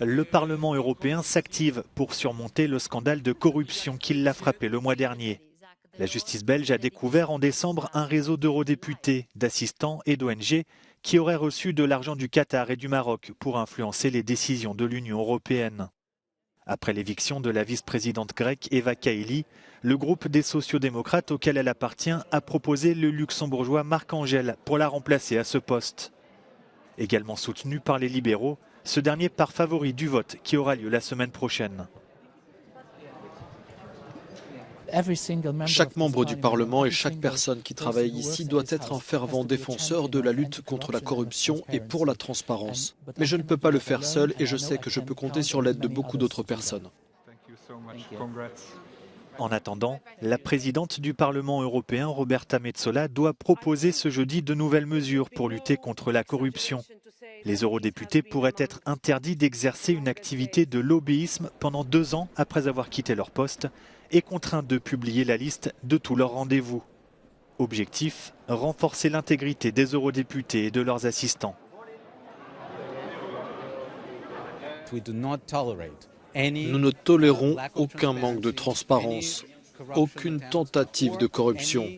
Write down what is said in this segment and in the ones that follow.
Le Parlement européen s'active pour surmonter le scandale de corruption qui l'a frappé le mois dernier. La justice belge a découvert en décembre un réseau d'eurodéputés, d'assistants et d'ONG qui auraient reçu de l'argent du Qatar et du Maroc pour influencer les décisions de l'Union européenne. Après l'éviction de la vice-présidente grecque Eva Kaili, le groupe des sociodémocrates auquel elle appartient a proposé le luxembourgeois Marc Angel pour la remplacer à ce poste. Également soutenu par les libéraux, ce dernier part favori du vote qui aura lieu la semaine prochaine. Chaque membre du Parlement et chaque personne qui travaille ici doit être un fervent défenseur de la lutte contre la corruption et pour la transparence. Mais je ne peux pas le faire seul et je sais que je peux compter sur l'aide de beaucoup d'autres personnes. En attendant, la présidente du Parlement européen, Roberta Metsola, doit proposer ce jeudi de nouvelles mesures pour lutter contre la corruption. Les eurodéputés pourraient être interdits d'exercer une activité de lobbyisme pendant 2 ans après avoir quitté leur poste et contraints de publier la liste de tous leurs rendez-vous. Objectif, renforcer l'intégrité des eurodéputés et de leurs assistants. Nous ne tolérons aucun manque de transparence, aucune tentative de corruption,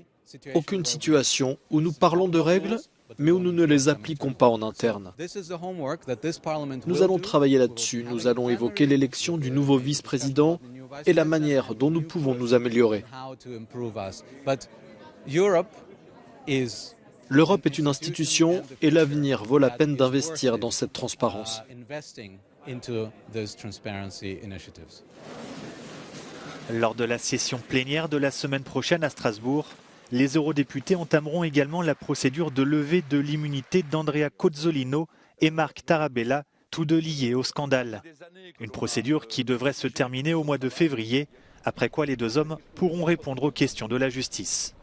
aucune situation où nous parlons de règles, mais où nous ne les appliquons pas en interne. Nous allons travailler là-dessus, nous allons évoquer l'élection du nouveau vice-président et la manière dont nous pouvons nous améliorer. L'Europe est une institution et l'avenir vaut la peine d'investir dans cette transparence. Lors de la session plénière de la semaine prochaine à Strasbourg, les eurodéputés entameront également la procédure de levée de l'immunité d'Andrea Cozzolino et Marc Tarabella, tous deux liés au scandale. Une procédure qui devrait se terminer au mois de février, après quoi les 2 hommes pourront répondre aux questions de la justice.